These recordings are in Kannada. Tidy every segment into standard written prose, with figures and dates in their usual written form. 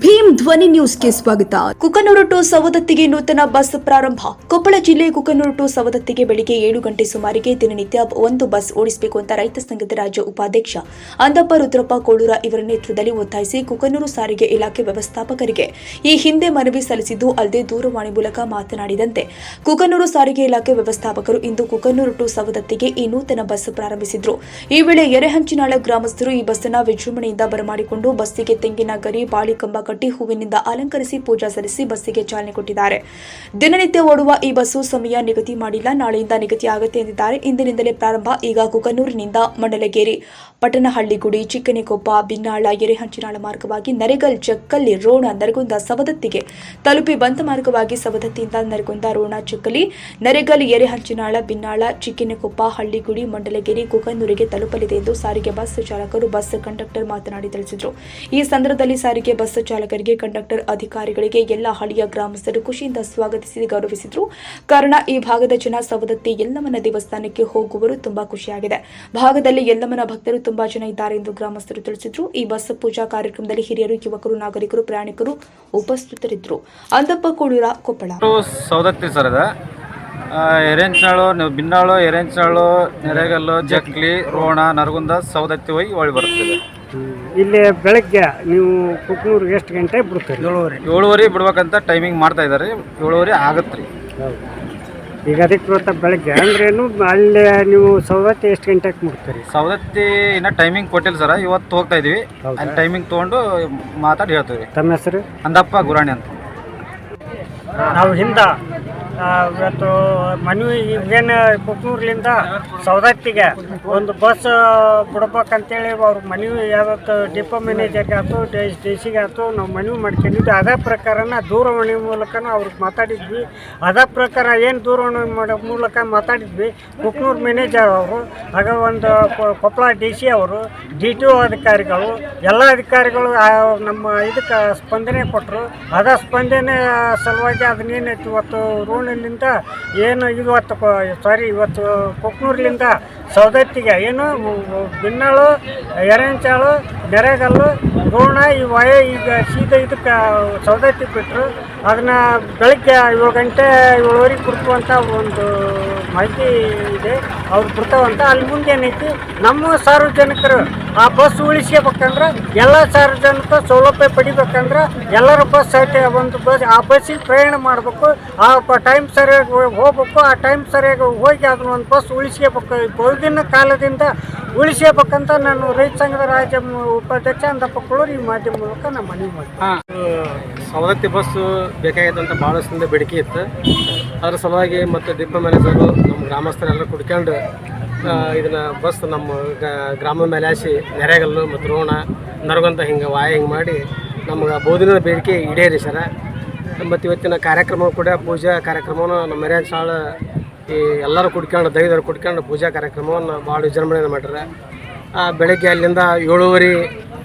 ಭೀಮ್ ಧ್ವನಿ ನ್ಯೂಸ್ಗೆ ಸ್ವಾಗತ. ಕುಕನೂರು ಟು ಸವದತ್ತಿಗೆ ನೂತನ ಬಸ್ ಪ್ರಾರಂಭ. ಕೊಪ್ಪಳ ಜಿಲ್ಲೆ ಕುಕನೂರು ಟು ಸವದತ್ತಿಗೆ ಬೆಳಿಗ್ಗೆ 7 ಗಂಟೆ ಸುಮಾರಿಗೆ ದಿನನಿತ್ಯ ಒಂದು ಬಸ್ ಓಡಿಸಬೇಕು ಅಂತ ರೈತ ಸಂಘದ ರಾಜ್ಯ ಉಪಾಧ್ಯಕ್ಷ ಅಂದಪ್ಪ ರುದ್ರಪ್ಪ ಕೋಳೂರ ಇವರ ನೇತೃತ್ವದಲ್ಲಿ ಒತ್ತಾಯಿಸಿ ಕುಕನೂರು ಸಾರಿಗೆ ಇಲಾಖೆ ವ್ಯವಸ್ಥಾಪಕರಿಗೆ ಈ ಹಿಂದೆ ಮನವಿ ಸಲ್ಲಿಸಿದ್ದು ಅಲ್ಲದೆ ದೂರವಾಣಿ ಮೂಲಕ ಮಾತನಾಡಿದಂತೆ ಕುಕನೂರು ಸಾರಿಗೆ ಇಲಾಖೆ ವ್ಯವಸ್ಥಾಪಕರು ಇಂದು ಕುಕನೂರು ಟು ಸವದತ್ತಿಗೆ ಈ ನೂತನ ಬಸ್ ಪ್ರಾರಂಭಿಸಿದ್ರು. ಈ ವೇಳೆ ಎರೆಹಂಚಿನಾಳ ಗ್ರಾಮಸ್ಥರು ಈ ಬಸ್ಸನ್ನು ವಿಜೃಂಭಣೆಯಿಂದ ಬರಮಾಡಿಕೊಂಡು ಬಸ್ಸಿಗೆ ತೆಂಗಿನ ಗರಿ, ಬಾಳಿಕಂಬ ಕಟ್ಟಿ ಹೂವಿನಿಂದ ಅಲಂಕರಿಸಿ ಪೂಜಾ ಸಲ್ಲಿಸಿ ಬಸ್ಸಿಗೆ ಚಾಲನೆ ಕೊಟ್ಟಿದ್ದಾರೆ. ದಿನನಿತ್ಯ ಓಡುವ ಈ ಬಸ್ಸು ಸಮಯ ನಿಗದಿ ಮಾಡಿಲ್ಲ, ನಾಳೆಯಿಂದ ನಿಗದಿ ಆಗುತ್ತೆ ಎಂದಿದ್ದಾರೆ. ಇಂದಿನಿಂದಲೇ ಪ್ರಾರಂಭ. ಈಗ ಕುಕನೂರಿನಿಂದ ಮಂಡಲಗೇರಿ, ಪಟ್ಟಣಹಳ್ಳಿಗುಡಿ, ಚಿಕ್ಕನೆಕೊಪ್ಪ, ಬಿನ್ನಾಳ, ಎರೆಹಂಚಿನಾಳ ಮಾರ್ಗವಾಗಿ ನರೇಗಲ್, ಜಕ್ಕಲಿ, ರೋಣ, ನರಗುಂದ, ಸವದತ್ತಿಗೆ ತಲುಪಿ ಬಂದ ಮಾರ್ಗವಾಗಿ ಸವದತ್ತಿಯಿಂದ ನರಗುಂದ, ರೋಣ, ಚಕ್ಕಲಿ, ನರೇಗಲ್, ಎರೆಹಂಚಿನಾಳ, ಬಿನ್ನಾಳ, ಚಿಕ್ಕನೆಕೊಪ್ಪ, ಹಳ್ಳಿಗುಡಿ, ಮಂಡಲಗೇರಿ, ಕುಕನೂರಿಗೆ ತಲುಪಲಿದೆ ಎಂದು ಸಾರಿಗೆ ಬಸ್ ಚಾಲಕರು, ಬಸ್ ಕಂಡಕ್ಟರ್ ಮಾತನಾಡಿ ತಿಳಿಸಿದರು. ಈ ಸಂದರ್ಭದಲ್ಲಿ ಸಾರಿಗೆ ಬಸ್ ಚಾಲಕರಿಗೆ, ಕಂಡಕ್ಟರ್, ಅಧಿಕಾರಿಗಳಿಗೆ ಎಲ್ಲ ಹಳ್ಳಿಯ ಗ್ರಾಮಸ್ಥರು ಖುಷಿಯಿಂದ ಸ್ವಾಗತಿಸಿ ಗೌರವಿಸಿದರು. ಕಾರಣ ಈ ಭಾಗದ ಜನ ಸವದತ್ತಿ ಯಲ್ಲಮ್ಮನ ದೇವಸ್ಥಾನಕ್ಕೆ ಹೋಗುವರು. ತುಂಬಾ ಖುಷಿಯಾಗಿದೆ. ಭಾಗದಲ್ಲಿ ಯಲ್ಲಮ್ಮನ ಭಕ್ತರು ತುಂಬಾ ಜನ ಇದ್ದಾರೆ ಎಂದು ಗ್ರಾಮಸ್ಥರು ತಿಳಿಸಿದರು. ಈ ಬಸ್ ಪೂಜಾ ಕಾರ್ಯಕ್ರಮದಲ್ಲಿ ಹಿರಿಯರು, ಯುವಕರು, ನಾಗರಿಕರು, ಪ್ರಯಾಣಿಕರು ಉಪಸ್ಥಿತರಿದ್ದರು. ಅಂದಪ್ಪ ಕೋಳೂರ, ಕೊಪ್ಪಳ. ಸವದತ್ತಿ ಸರದ ಎರೆಂಚಾಳು, ಬಿನ್ನಾಳು, ಎರೆಂಚಾಳು, ನೆರೆಗಲ್ಲು, ಜಕ್ಲಿ, ರೋಣ, ನರಗುಂದ, ಸವದತ್ತಿ ಹೋಗಿ ಒಳ್ಳೆ ಬರುತ್ತದೆ. ಇಲ್ಲಿ ಬೆಳಗ್ಗೆ ನೀವು ಕುಕ್ನೂರಿಗೆ ಎಷ್ಟು ಗಂಟೆ ಬಿಡ್ತೀರಿ? 7:30 ಬಿಡ್ಬೇಕಂತ ಟೈಮಿಂಗ್ ಮಾಡ್ತಾ ಇದ್ದಾರೆ. 7:30 ಆಗತ್ತೆ ರೀ. ಈಗ ಅದಕ್ಕೆ ಬೆಳಗ್ಗೆ ಅಂದ್ರೇನು ಅಲ್ಲಿ ನೀವು ಸವದತ್ತಿ ಎಷ್ಟು ಗಂಟೆಗೆ ಮುಡ್ತೀರಿ? ಸವದತ್ತಿ ಇನ್ನೂ ಟೈಮಿಂಗ್ ಕೊಟ್ಟಿಲ್ಲ ಸರ್. ಇವತ್ತು ಹೋಗ್ತಾ ಇದೀವಿ. ಅಲ್ಲಿ ಟೈಮಿಂಗ್ ತೊಗೊಂಡು ಮಾತಾಡಿ ಹೇಳ್ತೀವಿ. ತಮ್ಮ ಹೆಸರು? ಅಂದಪ್ಪ ಗುರಾಣಿ ಅಂತ. ನಾವು ಹಿಂದೆ ಇವತ್ತು ಮನವಿ ಈಗೇನು ಕುಕ್ನೂರ್ಲಿಂದ ಸವದತ್ತಿಗೆ ಒಂದು ಬಸ್ ಬಿಡ್ಬೇಕಂತೇಳಿ ಅವ್ರ ಮನವಿ ಯಾವತ್ತು ಡಿಪೋ ಮ್ಯಾನೇಜರ್ಗೆ ಆಯ್ತು, ಡಿ ಸಿಗೆ ಆಯ್ತು, ನಾವು ಮನವಿ ಮಾಡ್ಕೊಂಡಿದ್ವಿ. ಅದೇ ಪ್ರಕಾರನ ದೂರವಾಣಿ ಮೂಲಕನೂ ಅವ್ರಿಗೆ ಮಾತಾಡಿದ್ವಿ. ಅದೇ ಪ್ರಕಾರ ಏನು ದೂರವಾಣಿ ಮಾಡೋ ಮೂಲಕ ಮಾತಾಡಿದ್ವಿ. ಕುಕ್ನೂರು ಮ್ಯಾನೇಜರ್ ಅವರು, ಆಗ ಒಂದು ಕೊಪ್ಪಳ ಡಿ ಸಿ ಅವರು, DTO ಅಧಿಕಾರಿಗಳು, ಎಲ್ಲ ಅಧಿಕಾರಿಗಳು ನಮ್ಮ ಇದಕ್ಕೆ ಸ್ಪಂದನೆ ಕೊಟ್ಟರು. ಅದೇ ಸ್ಪಂದನೆ ಸಲುವಾಗಿ ಅದನ್ನೇನೈತಿ ಇವತ್ತು ರೋಣಿನಿಂದ ಏನು ಇವತ್ತು ಕುಕ್ನೂರ್ಲಿಂದ ಸವದತ್ತಿಗೆ ಏನು ಬಿನ್ನಾಳು, ಎರೆಂಚಾಳು, ನೆರೆಗಲ್ಲು, ರೋಣ ಈ ಈಗ ಸೀದಾ ಇದಕ್ಕೆ ಸವದತ್ತಿ ಬಿಟ್ಟರು. ಅದನ್ನು ಬೆಳಗ್ಗೆ 7 ಗಂಟೆ 7:30 ಬಿಡ್ತು ಒಂದು ಮಾಹಿತಿ ಇದೆ. ಅವ್ರು ಬಿಡ್ತಾವಂತ. ಅಲ್ಲಿ ಮುಂದೆ ಏನೈತಿ, ನಮ್ಮ ಸಾರ್ವಜನಿಕರು ಆ ಬಸ್ ಉಳಿಸ್ಬೇಕಂದ್ರೆ, ಎಲ್ಲ ಸಾರ್ವಜನಿಕರು ಸೌಲಭ್ಯ ಪಡಿಬೇಕಂದ್ರೆ ಎಲ್ಲರೂ ಬಸ್ ಒಂದು ಬಸ್ ಆ ಬಸ್ಸಿಗೆ ಪ್ರಯಾಣ ಮಾಡಬೇಕು. ಆ ಟೈಮ್ ಸರಿಯಾಗಿ ಹೋಗ್ಬೇಕು. ಆ ಟೈಮ್ ಸರಿಯಾಗಿ ಹೋಗಿ ಅದನ್ನ ಒಂದು ಬಸ್ ಉಳಿಸ್ಬೇಕು. ಬಹುದಿನ ಕಾಲದಿಂದ ಉಳಿಸ್ಬೇಕಂತ ನಾನು ರೈತ ಸಂಘದ ರಾಜ್ಯ ಉಪಾಧ್ಯಕ್ಷ ಅಂದಪ್ಪ ಕೋಳೂರು ಈ ಮಾಧ್ಯಮ ಮೂಲಕ ನಾನು ಮನವಿ ಮಾಡ್ತೀನಿ. ಸವದತ್ತಿ ಬಸ್ಸು ಬೇಕಾಗಿತ್ತು ಅಂತ ಭಾಳಷ್ಟಿಂದ ಬೇಡಿಕೆ ಇತ್ತು. ಅದ್ರ ಸಲುವಾಗಿ ಮತ್ತು ಡಿಪೋ ಮ್ಯಾನೇಜರು, ನಮ್ಮ ಗ್ರಾಮಸ್ಥರೆಲ್ಲ ಕುಡ್ಕೊಂಡು ಇದನ್ನು ಬಸ್ ನಮ್ಮ ಗ್ರಾಮ ಮೇಲೆ ಹಾಸಿ ನೆರೆಗಲ್ಲು ಮತ್ತು ರೋಣ, ನರಗುಂದ ಹಿಂಗೆ ಹಿಂಗೆ ಮಾಡಿ ನಮ್ಗೆ ಬಹುದಿನದ ಬೇಡಿಕೆ ಈಡೇರಿ ಸರ. ಮತ್ತು ಇವತ್ತಿನ ಕಾರ್ಯಕ್ರಮ ಕೂಡ ಪೂಜಾ ಕಾರ್ಯಕ್ರಮವನ್ನು ನಮ್ಮ ಎರೆಂಚಾಳ ಈ ಎಲ್ಲರೂ ಕುಡ್ಕೊಂಡು ದೈವರು ಕುಡ್ಕೊಂಡು ಪೂಜಾ ಕಾರ್ಯಕ್ರಮವನ್ನು ಭಾಳ ವಿಜೃಂಭಣೆಯನ್ನು ಮಾಡ್ಯಾರ. ಬೆಳಗ್ಗೆ ಅಲ್ಲಿಂದ 7:30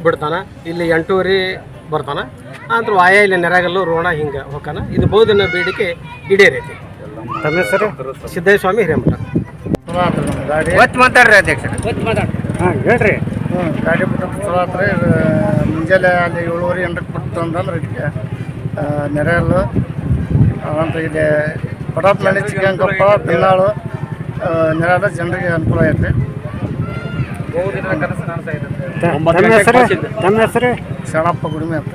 ಬಿಡ್ತಾನೆ, ಇಲ್ಲಿ 8:30 ಬರ್ತಾನೆ. ಅಂದ್ರೆ ಇಲ್ಲಿ ನೆರೆಗಲ್ಲು, ರೋಣ ಹಿಂಗೆ ಹೋಗ್ತಾನ. ಇದು ಬಹುದಿನ ಬೇಡಿಕೆ ಈಡೇರೈತಿ. ತಮ್ಮ ಹೆಸರು? ಸಿದ್ದೇಶ್ವರ ಸ್ವಾಮಿ ಹಿರೇಮಠ. ಮಾತಾಡ್ರಿ ಅಧ್ಯಕ್ಷ. ಹಾಂ ಹೇಳ್ರಿ. ಗಾಡಿ ಬಿಟ್ಟು ಚಲೋ ಆತ್ರಿ. ಮುಂಜಾನೆ ಅಲ್ಲಿ 7:30 8ಕ್ಕೆ ಬಿಟ್ಟು ಅಂತಂದ್ರೆ ಇದಕ್ಕೆ ನೆರೆಯಲ್ಲು ಅಂತ ಇಲ್ಲಿ ಪಟಾಪ್ನಳ್ಳಿ, ಚಿಕ್ಕಂಕೊಪ್ಪ, ಬಿನ್ನಾಳು, ನೆರೆದ ಜನರಿಗೆ ಅನುಕೂಲ ಐತೆ. ತಮ್ಮ ಹೆಸರು? ಶರಣಪ್ಪ ಗುಡಿಮೆ ಅಂತ.